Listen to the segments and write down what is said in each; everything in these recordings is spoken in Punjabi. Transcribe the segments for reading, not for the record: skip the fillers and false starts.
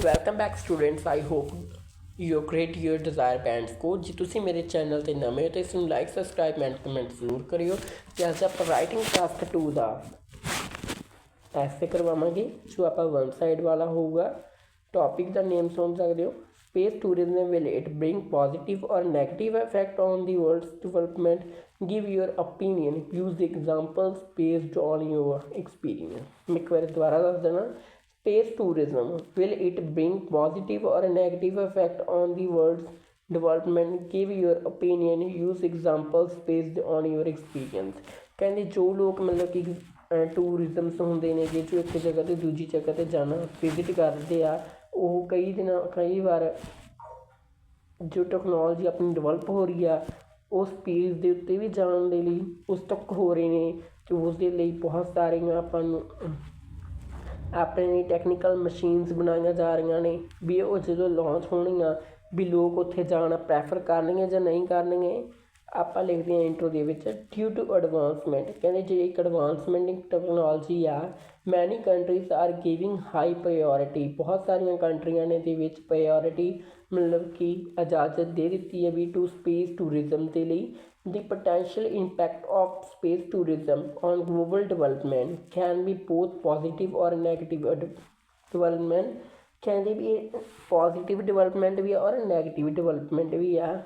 Welcome back students. I hope you great your desire band score. ਜੇ ਤੁਸੀਂ ਮੇਰੇ ਚੈਨਲ ਤੇ ਨਵੇਂ ਹੋ ਤਾਂ ਇਸ ਨੂੰ ਲਾਈਕ ਸਬਸਕ੍ਰਾਈਬ ਐਂਡ ਕਮੈਂਟ ਜ਼ਰੂਰ ਕਰਿਓ। ਤੇ ਅੱਜ ਆਪਾਂ ਰਾਈਟਿੰਗ ਟਾਸਕ 2 ਦਾ ਐਸੇ ਕਰਵਾਵਾਂਗੇ ਜੋ ਆਪਾਂ ਵਨ ਸਾਈਡ ਵਾਲਾ ਹੋਊਗਾ। ਟੌਪਿਕ ਦਾ ਨੇਮ ਸੁਣ ਸਕਦੇ ਹੋ, space tourism, will it bring positive or negative effect on the world's development? Give your opinion, use examples based on your experience। मैं एक बार दोबारा दस देना, space tourism, will it bring positive or negative effect on the world's development? Give your opinion, use examples based on your experience। ਕਹਿੰਦੇ ਜੋ ਲੋਕ ਮਤਲਬ ਕਿ ਟੂਰਿਜ਼ਮਸ ਹੁੰਦੇ ਨੇ ਜੇ ਜੋ ਇੱਕ ਜਗ੍ਹਾ ਤੋਂ ਦੂਜੀ ਜਗ੍ਹਾ 'ਤੇ ਜਾਣਾ ਵਿਜ਼ਿਟ ਕਰਦੇ ਆ, ਉਹ ਕਈ ਵਾਰ ਜੋ ਟੈਕਨੋਲੋਜੀ ਆਪਣੀ ਡਿਵੈਲਪ ਹੋ ਰਹੀ ਆ ਉਸ ਸਪੇਸ ਦੇ ਉੱਤੇ ਵੀ ਜਾਣ ਦੇ ਲਈ ਉਸ ਤੱਕ ਹੋ ਰਹੇ ਨੇ ਅਤੇ ਉਸ ਦੇ ਲਈ ਬਹੁਤ ਸਾਰੀਆਂ ਆਪਾਂ ਨੂੰ ਆਪਣੇ ਟੈਕਨੀਕਲ ਮਸ਼ੀਨਸ ਬਣਾਈਆਂ ਜਾ ਰਹੀਆਂ ਨੇ ਵੀ ਉਹ ਜਦੋਂ ਲਾਂਚ ਹੋਣਗੀਆਂ ਵੀ ਲੋਕ ਉੱਥੇ ਜਾਣਾ ਪ੍ਰੈਫਰ ਕਰਨਗੇ ਜਾਂ ਨਹੀਂ ਕਰਨਗੇ। ਆਪਾਂ ਲਿਖਦੇ ਹਾਂ ਇੰਟਰੋ ਦੇ ਵਿੱਚ, ਡਿਊ ਟੂ ਐਡਵਾਂਸਮੈਂਟ। ਕਹਿੰਦੇ ਜੇ ਇੱਕ ਐਡਵਾਂਸਮੈਂਟ ਇਨ ਟੈਕਨੋਲੋਜੀ ਆ, ਮੈਨੀ countries R giving high priority. ਬਹੁਤ ਸਾਰੀਆਂ ਕੰਟਰੀਆਂ ਨੇ ਦੇ ਵਿੱਚ ਪ੍ਰਾਇਓਰਿਟੀ ਮਤਲਬ ਕਿ ਇਜਾਜ਼ਤ ਦੇ ਦਿੱਤੀ ਹੈ ਵੀ ਟੂ ਸਪੇਸ ਟੂਰਿਜ਼ਮ ਦੇ ਲਈ। The potential impact of space tourism on global development can be both positive or negative development। ਕਹਿੰਦੇ ਵੀ ਪੋਜ਼ੀਟਿਵ ਡਿਵੈਲਪਮੈਂਟ ਵੀ ਆ ਔਰ ਨੈਗੇਟਿਵ ਡਿਵੈਲਪਮੈਂਟ ਵੀ ਆ।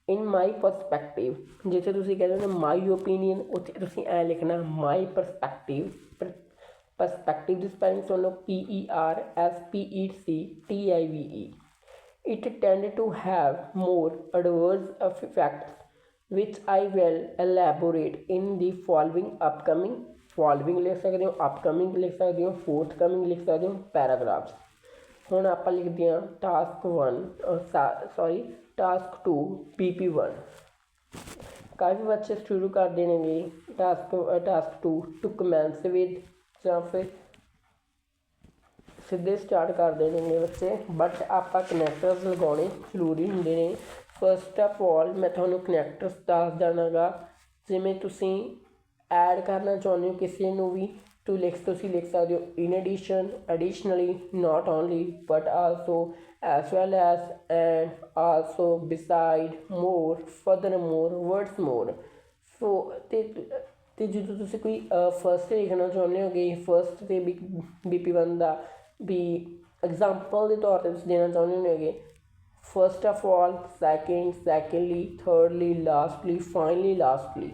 ਇਨ ਮਾਈ ਪਰਸਪੈਕਟਿਵ, ਜਿੱਥੇ ਤੁਸੀਂ ਕਹਿੰਦੇ ਹੋ ਮਾਈ ਓਪੀਨੀਅਨ, ਉੱਥੇ ਤੁਸੀਂ ਐਂ ਲਿਖਣਾ ਮਾਈ ਪਰਸਪੈਕਟਿਵ। ਪਰਸਪੈਕਟਿਵ ਦੀ ਸਪੈਲਿੰਗ ਸੁਣ ਲਓ, PERSPECTIVE। It tend to have more adverse effects which I will elaborate in the following upcoming। following ਲਿਖ ਸਕਦੇ ਹੋ, upcoming ਲਿਖ ਸਕਦੇ ਹੋ, forthcoming ਲਿਖ ਸਕਦੇ ਹੋ ਪੈਰਾਗ੍ਰਾਫਸ। ਹੁਣ ਆਪਾਂ ਲਿਖਦੇ ਹਾਂ ਟਾਸਕ 2 PP1। ਕਾਫੀ ਬੱਚੇ ਸ਼ੁਰੂ ਕਰ ਦੇਣਗੇ ਟਾਸਕ 2 ਟੂ ਕਮੈਂਸ ਵਿਦ, ਜਾਂ ਫਿਰ ਸਿੱਧੇ ਸਟਾਰਟ ਕਰ ਦੇਣਗੇ ਬੱਚੇ, ਬਟ ਆਪਾਂ ਕਨੈਕਟਰਸ ਲਗਾਉਣੇ ਜ਼ਰੂਰੀ ਹੁੰਦੇ ਨੇ। ਫਸਟ ਆਫ ਆਲ ਮੈਂ ਤੁਹਾਨੂੰ ਕਨੈਕਟਰਸ ਦੱਸ ਦੇਵਾਂਗਾ। ਜਿਵੇਂ ਤੁਸੀਂ ਐਡ ਕਰਨਾ ਚਾਹੁੰਦੇ ਹੋ ਕਿਸੇ ਨੂੰ ਵੀ ਤੁਸੀਂ ਲਿਖ ਸਕਦੇ ਹੋ in addition, additionally, not only but also, as well as, and, also, beside, more, furthermore, words more. So ਅਤੇ ਜਦੋਂ ਤੁਸੀਂ ਕੋਈ ਫਸਟ ਲਿਖਣਾ ਚਾਹੁੰਦੇ ਹੋਗੇ ਫਸਟ 'ਤੇ BP1 ਦਾ ਵੀ ਐਗਜ਼ਾਮਪਲ ਦੇ ਤੌਰ 'ਤੇ ਤੁਸੀਂ ਦੇਣਾ ਚਾਹੁੰਦੇ ਹੋਗੇ, first of all, second, secondly, thirdly, lastly, finally, lastly.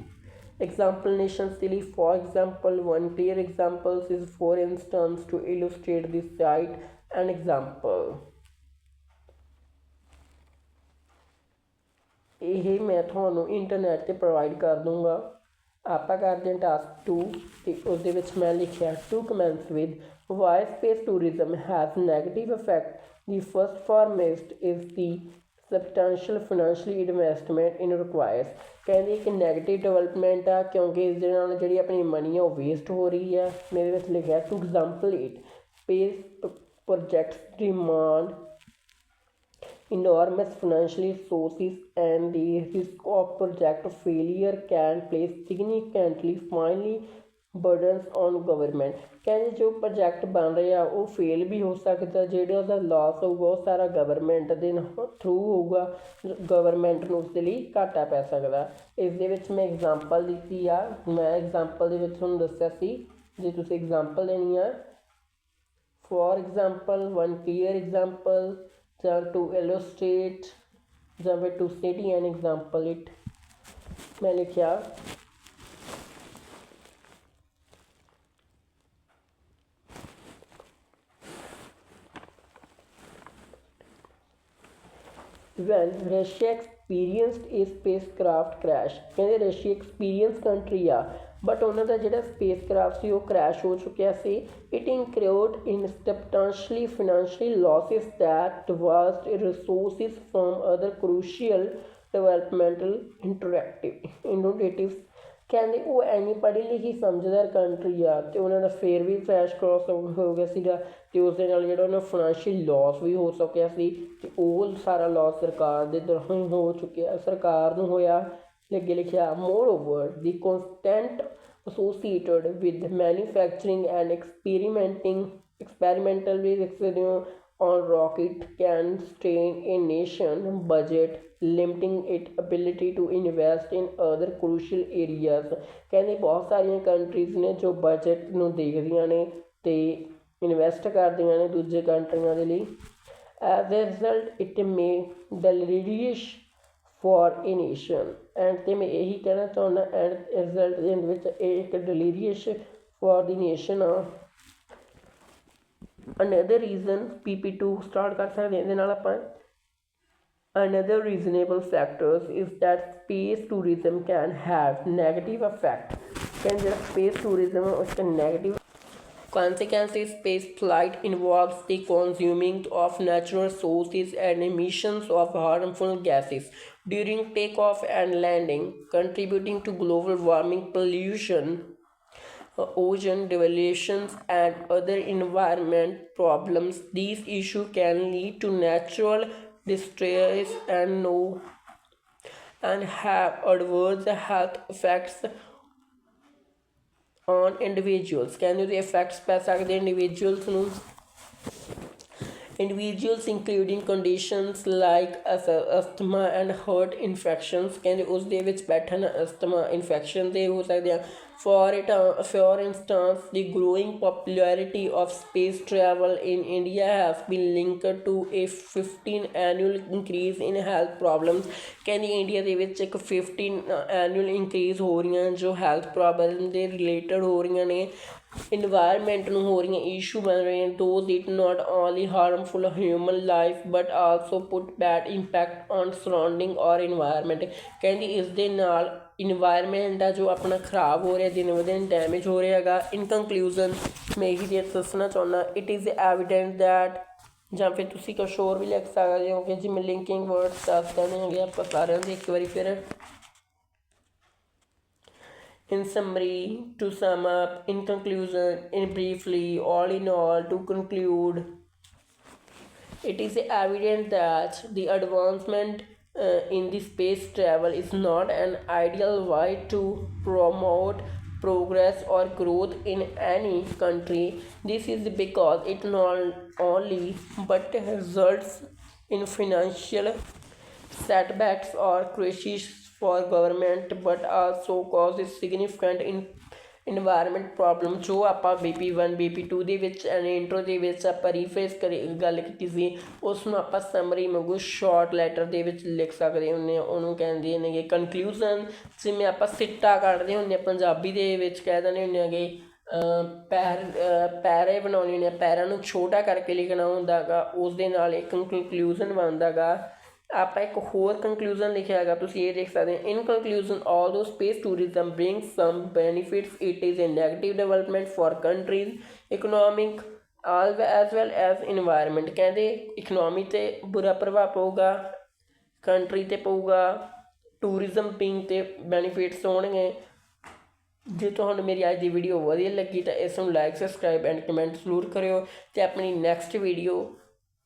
Examplenations daily, for example, one clear examples is for instance to illustrate this cite an example। ਇਹ ਮੈਂ ਤੁਹਾਨੂੰ ਇੰਟਰਨੈਟ 'ਤੇ ਪ੍ਰੋਵਾਈਡ ਕਰ ਦੂੰਗਾ। ਆਪਾਂ ਕਰਦੇ ਹਾਂ ਟਾਸਕ 2 ਅਤੇ ਉਸਦੇ ਵਿੱਚ ਮੈਂ ਲਿਖਿਆ to commence with why space tourism has negative effect. The first foremost is the substantial financially investment in requires. ਕਹਿੰਦੇ ਕਿ ਨੈਗੇਟਿਵ ਡਿਵੈਲਪਮੈਂਟ ਆ ਕਿਉਂਕਿ ਇਸ ਦੇ ਨਾਲ ਜਿਹੜੀ ਆਪਣੀ ਮਨੀ ਆ ਉਹ ਵੇਸਟ ਹੋ ਰਹੀ ਆ। ਮੇਰੇ ਵਿੱਚ ਲਿਖਿਆ to example it space projects demand enormous financial resources and the risk of project failure can place significantly finally burdens on government। ਕਹਿੰਦੇ ਜੋ ਪ੍ਰੋਜੈਕਟ ਬਣ ਰਹੇ ਆ ਉਹ ਫੇਲ ਵੀ ਹੋ ਸਕਦਾ, ਜਿਹੜਾ ਉਹਦਾ ਲਾਸ ਹੋਊਗਾ ਉਹ ਸਾਰਾ ਗਵਰਨਮੈਂਟ ਦੇ ਥਰੂ ਹੋਊਗਾ, ਗਵਰਨਮੈਂਟ ਨੂੰ ਉਸਦੇ ਲਈ ਘਾਟਾ ਪੈ ਸਕਦਾ। ਇਸ ਦੇ ਵਿੱਚ ਮੈਂ ਐਗਜ਼ਾਮਪਲ ਦਿੱਤੀ ਆ, ਮੈਂ ਐਗਜ਼ਾਮਪਲ ਦੇ ਵਿੱਚ ਤੁਹਾਨੂੰ ਦੱਸਿਆ ਸੀ ਜੇ ਤੁਸੀਂ ਐਗਜ਼ਾਮਪਲ ਦੇਣੀ ਆ, for example, one clear example, ਜਾਂ ਟੂ ਇਲਸਟ੍ਰੇਟ, ਜਾਂ ਫਿਰ to state an example it. ਮੈਂ ਲਿਖਿਆ when Russia experienced a spacecraft crash। ਕਹਿੰਦੇ ਰਸ਼ੀਆ ਐਕਸਪੀਰੀਅੰਸ ਕੰਟਰੀ ਆ ਬਟ ਉਹਨਾਂ ਦਾ ਜਿਹੜਾ ਸਪੇਸ ਕਰਾਫਟ ਸੀ ਉਹ ਕ੍ਰੈਸ਼ ਹੋ ਚੁੱਕਿਆ ਸੀ। It include in substantially financial losses that vast resources from other crucial developmental initiatives. ਕਹਿੰਦੇ ਉਹ ਐਨੀ ਪੜ੍ਹੀ ਲਿਖੀ ਸਮਝਦਾਰ ਕੰਟਰੀ ਆ ਅਤੇ ਉਹਨਾਂ ਦਾ ਫੇਰ ਵੀ ਕ੍ਰੈਸ਼ ਕ੍ਰੋਸ ਹੋ ਗਿਆ ਸੀਗਾ ਅਤੇ ਉਸ ਦੇ ਨਾਲ ਜਿਹੜਾ ਉਹਨਾਂ ਫਾਈਨੈਂਸ਼ੀਅਲ ਲੋਸ ਵੀ ਹੋ ਸਕਿਆ ਸੀ ਅਤੇ ਉਹ ਸਾਰਾ ਲੋਸ ਸਰਕਾਰ ਦੇ ਦੌਰਾਨ ਹੋ ਚੁੱਕਿਆ, ਸਰਕਾਰ ਨੂੰ ਹੋਇਆ। ਅੱਗੇ ਲਿਖਿਆ more over the ਕੰਸਟੈਂਟ associated with manufacturing and experimental ਵੀ ਲਿਖ ਸਕਦੇ ਹੋ on rocket can strain a nation budget, limiting its ability to invest in other crucial areas। ਕਹਿੰਦੇ ਬਹੁਤ ਸਾਰੀਆਂ ਕੰਟਰੀਜ਼ ਨੇ ਜੋ ਬਜਟ ਨੂੰ ਦੇਖਦੀਆਂ ਨੇ ਤੇ ਇਨਵੈਸਟ ਕਰਦੀਆਂ ਨੇ ਦੂਜੇ ਕੰਟਰੀਆਂ ਦੇ ਲਈ। As a result it may deleterious for a nation. And तो मैं यही कहना चाहना एंड रिजल्ट के ਵਿੱਚ ਇਹ ਇੱਕ ਡਿਲੀਰੀਅਸ ਫॉर द नेशन ਆ। अनदर रीजन PP2 स्टार्ट कर सकते हैं ਇਹਦੇ ਨਾਲ ਆਪਾਂ। Another reasonable factors is that space tourism can have negative effect। ਕਹਿੰਦੇ ਜਿਹੜਾ space tourism ਹੈ ਉਸ ਦਾ negative consequences space flight involves the consuming of natural resources and emissions of harmful gases during takeoff and landing, contributing to global warming, pollution, ozone depletions and other environment problems। These issues can lead to natural distress and have adverse health effects on individuals। ਕਹਿੰਦੇ ਉਹਦੇ ਇਫੈਕਟਸ ਪੈ ਸਕਦੇ ਇੰਡੀਵਿਜੂਅਲਸ ਨੂੰ। individuals including conditions like asthma and heart infections। ਕਹਿੰਦੇ ਉਸ ਦੇ ਵਿੱਚ ਬੈਠਣ ਅਸਥਮਾ ਇਨਫੈਕਸ਼ਨ ਦੇ ਹੋ ਸਕਦੇ ਆ। for instance the growing popularity of space travel in India has been linked to a 15 annual increase in health problems। ਕਹਿੰਦੇ ਇੰਡੀਆ ਦੇ ਵਿੱਚ ਇੱਕ 15 annual increase ਹੋ ਰਹੀਆਂ ਜੋ ਹੈਲਥ ਪ੍ਰੋਬਲਮ ਦੇ ਰਿਲੇਟਡ ਹੋ ਰਹੀਆਂ ਨੇ, ਇਨਵਾਇਰਮੈਂਟ ਨੂੰ ਹੋ ਰਹੀਆਂ ਇਸ਼ੂ ਬਣ ਰਹੇ ਨੇ। those it not only harmful human life but also put bad impact on surrounding or environment। ਕਹਿੰਦੀ ਇਸ ਦੇ ਨਾਲ ਇਨਵਾਇਰਮੈਂਟ ਆ ਜੋ ਆਪਣਾ ਖ਼ਰਾਬ ਹੋ ਰਿਹਾ, ਦਿਨ ਬ ਦਿਨ ਡੈਮੇਜ ਹੋ ਰਿਹਾ ਹੈਗਾ। ਇਨ ਕੰਕਲੂਜ਼ਨ ਮੈਂ ਇਹੀ ਜੇ ਦੱਸਣਾ ਚਾਹੁੰਦਾ ਇਟ ਇਜ਼ ਐਵੀਡੈਂਟ ਦੈਟ, ਜਾਂ ਫਿਰ ਤੁਸੀਂ ਕੁਛ ਹੋਰ ਵੀ ਲਿਖ ਸਕਦੇ ਹੋ ਕਿ ਜਿਵੇਂ ਲਿੰਕਿੰਗ ਵਰਡਸ ਦੱਸ ਦੇਣੇ ਹੈਗੇ ਆਪਾਂ ਸਾਰਿਆਂ ਦੇ ਇੱਕ ਵਾਰੀ ਫਿਰ। In summary, to sum up, in conclusion, in briefly, all in all, to conclude, it is evident that the advancement in the space travel is not an ideal way to promote progress or growth in any country। This is because it not only but results in financial setbacks or crises for government but also causes significant environment problem ਜੋ ਆਪਾਂ BP1 BP2 ਦੇ ਵਿੱਚ ਇੰਟਰੋ ਦੇ ਵਿੱਚ ਆਪਾਂ ਰੀਫਰੇਸ ਗੱਲ ਕੀਤੀ ਸੀ ਉਸ ਨੂੰ ਆਪਾਂ ਸਮਰੀ ਵਾਂਗੂ ਸ਼ਾਰਟ ਲੈਟਰ ਦੇ ਵਿੱਚ ਲਿਖ ਸਕਦੇ ਹੁੰਦੇ ਹਾਂ। ਉਹਨੂੰ ਕਹਿੰਦੇ ਨੇਗੇ ਕੰਕਲੂਜ਼ਨ। ਜਿਵੇਂ ਆਪਾਂ ਸਿੱਟਾ ਕੱਢਦੇ ਹੁੰਦੇ ਹਾਂ ਪੰਜਾਬੀ ਦੇ ਵਿੱਚ ਕਹਿ ਦਿੰਦੇ ਹੁੰਦੇ ਹੈਗੇ ਪੈਰੇ ਬਣਾਉਣੇ ਹੁੰਦੇ ਆ, ਪੈਰਾਂ ਨੂੰ ਛੋਟਾ ਕਰਕੇ ਲਿਖਣਾ ਹੁੰਦਾ ਗਾ, ਉਸ ਦੇ ਨਾਲ ਇੱਕ ਕੰਕਲੂਜ਼ਨ ਬਣਦਾ ਗਾ। ਆਪਾਂ ਇੱਕ ਹੋਰ ਕੰਕਲੂਜ਼ਨ ਲਿਖਿਆ ਹੈਗਾ, ਤੁਸੀਂ ਇਹ ਦੇਖ ਸਕਦੇ ਹੋ। In conclusion although space tourism bring some benefits it is a negative development for countries economic as well as environment. ਕਹਿੰਦੇ ਇਕਨੋਮੀ 'ਤੇ ਬੁਰਾ ਪ੍ਰਭਾਵ ਪਊਗਾ, ਕੰਟਰੀ 'ਤੇ ਪਊਗਾ, ਟੂਰਿਜ਼ਮ ਬੀਂਗ 'ਤੇ ਬੈਨੀਫਿਟਸ ਹੋਣਗੇ। ਜੇ ਤੁਹਾਨੂੰ ਮੇਰੀ ਅੱਜ ਦੀ ਵੀਡੀਓ ਵਧੀਆ ਲੱਗੀ ਤਾਂ ਇਸ ਨੂੰ ਲਾਈਕ ਸਬਸਕ੍ਰਾਈਬ ਐਂਡ ਕਮੈਂਟ ਜ਼ਰੂਰ ਕਰਿਓ। ਅਤੇ ਆਪਣੀ ਨੈਕਸਟ ਵੀਡੀਓ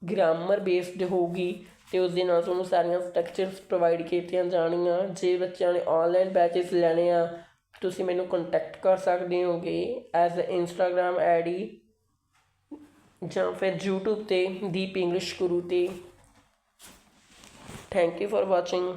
ਗ੍ਰਾਮਰ ਬੇਸਡ ਹੋਊਗੀ ਅਤੇ ਉਸ ਦੇ ਨਾਲ ਤੁਹਾਨੂੰ ਸਾਰੀਆਂ ਸਟਰਕਚਰਸ ਪ੍ਰੋਵਾਈਡ ਕੀਤੀਆਂ ਜਾਣਗੀਆਂ। ਜੇ ਬੱਚਿਆਂ ਨੇ ਔਨਲਾਈਨ ਬੈਚਿਸ ਲੈਣੇ ਆ ਤੁਸੀਂ ਮੈਨੂੰ ਕੰਟੈਕਟ ਕਰ ਸਕਦੇ ਹੋਗੇ ਐਜ਼ ਇੰਸਟਾਗ੍ਰਾਮ ID ਜਾਂ ਫਿਰ YouTube 'ਤੇ ਦੀਪ ਇੰਗਲਿਸ਼ ਗੁਰੂ 'ਤੇ। Thank you for watching.